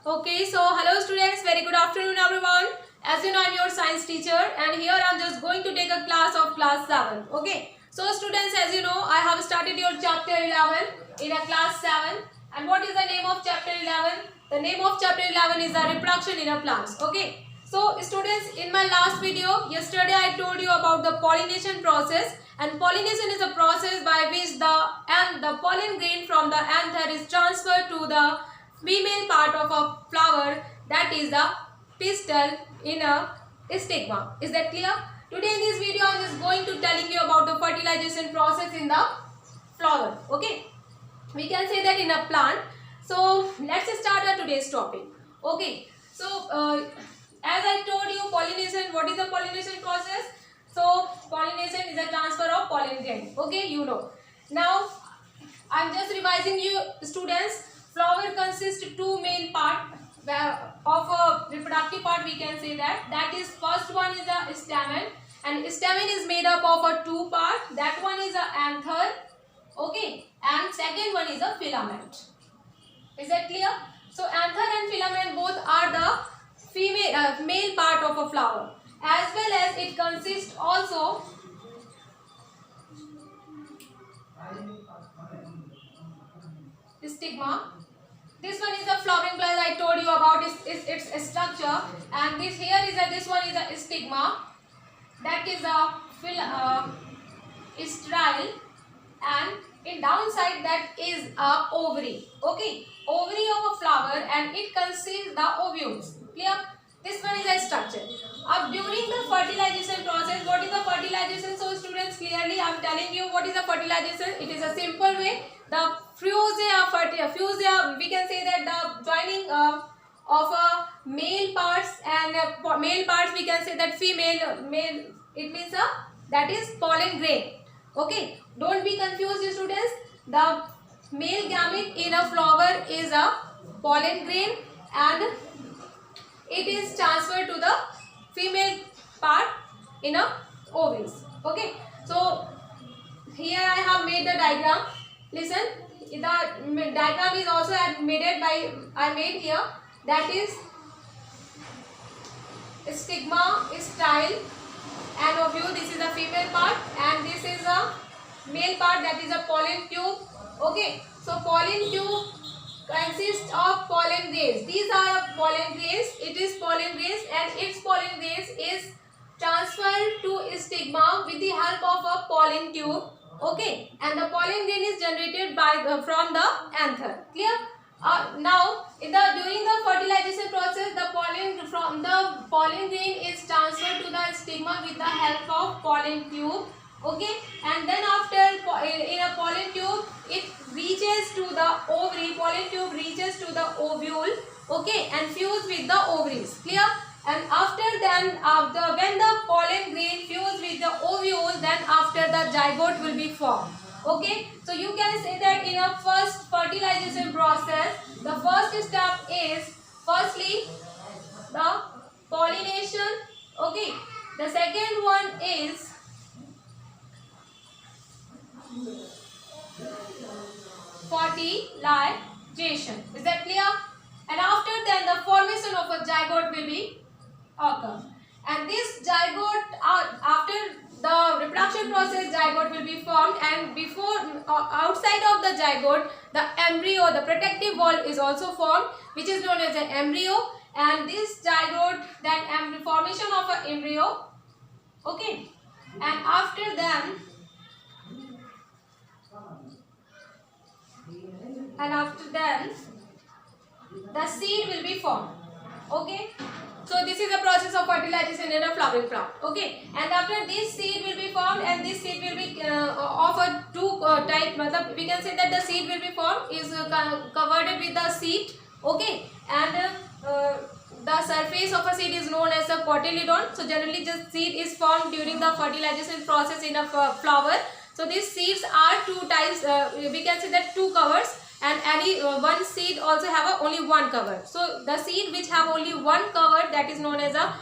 Okay, so hello students, very good afternoon everyone. As you know, I'm your science teacher and here I'm just going to take a class of class 7. Okay, so students, as you know, I have started your chapter 11 in a class 7. And what is the name of chapter 11? The name of chapter 11 is the reproduction in a plants. Okay, so students, in my last video, yesterday I told you about the pollination process. And pollination is a process by which the pollen grain from the anther is transferred to the female part of a flower, that is the pistil in a stigma. Is that clear? Today in this video I am just going to telling you about the fertilization process in the flower. Okay, we can say that in a plant. So let's start our today's topic. Okay, so as I told you, pollination, what is the pollination process? So pollination is a transfer of pollen grain. Okay, you know. Now I am just revising you students. Flower consists of two main part of a reproductive part, we can say that is first one is a stamen, and stamen is made up of a two part. That one is a anther, okay, and second one is a filament. Is that clear? So anther and filament both are the male part of a flower, as well as it consists also stigma. This one is the flowering plant I told you about its structure, and this one is a stigma, that is a strile, and in downside that is a ovary. Okay, ovary of a flower, and it consists the ovules. Clear? This one is a structure. During the fertilization process, what is the fertilization? So students, clearly I am telling you what is the fertilization. It is a simple way. The fusia, we can say that the joining of a male parts and male parts, we can say that male, it means that is pollen grain. Okay, don't be confused students. The male gamete in a flower is a pollen grain, and it is transferred to the female part in a ovaries. Okay, so here I have made the diagram. Listen, the diagram is also I made here, that is stigma, style, and ovule. This is the female part, and this is a male part, that is a pollen tube. Okay, so pollen tube consists of pollen grains. These are pollen grains. It is pollen grains, and its pollen grains is transferred to stigma with the help of a pollen tube. Okay, and the pollen grain is generated from the anther. Clear? Now, during the fertilization process, the pollen from the pollen grain is transferred to the stigma with the help of pollen tube. Okay, and then after in a pollen tube, it reaches to the ovary. Pollen tube reaches to the ovule. Okay, and fuse with the ovaries. Clear? And after then, when the pollen grain fuse with the ovule, then after the zygote will be formed. Okay, so you can say that in a first fertilization process, the first step is firstly the pollination. Okay, the second one is fertilization. Is that clear? And after then, the formation of a zygote will be occur, and this zygote, after the reproduction process, zygote will be formed, and before outside of the zygote, the embryo, the protective wall is also formed, which is known as an embryo. And this zygote, then formation of an embryo. Okay, and after then the seed will be formed. Okay, so this is the process of fertilization in a flowering plant. Okay, and after this seed will be formed, and this seed will be of a two type. We can say that the seed will be formed is covered with the seed. Okay, and the surface of a seed is known as a cotyledon. So generally, the seed is formed during the fertilization process in a flower. So these seeds are two types. We can say that two covers. And any one seed also have only one cover. So the seed which have only one cover, that is known as a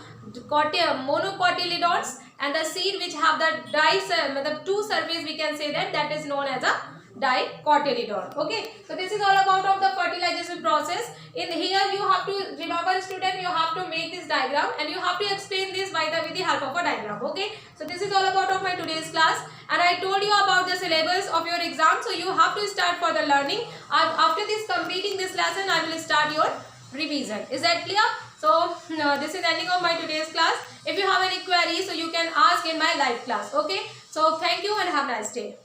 monocotyledons, and the seed which have the two surface, we can say that is known as a dicotyledon. Okay, so this is all about of the fertilization process. In here you have to remember, student, you have to make this diagram and you have to explain this with the help of a diagram. Okay, so this is all about of my today's class, and I told you about the syllabus of your exam, so you have to start for the learning. After this completing this lesson, I will start your revision. Is that clear? So this is ending of my today's class. If you have any queries, so you can ask in my live class. Okay, so thank you and have a nice day.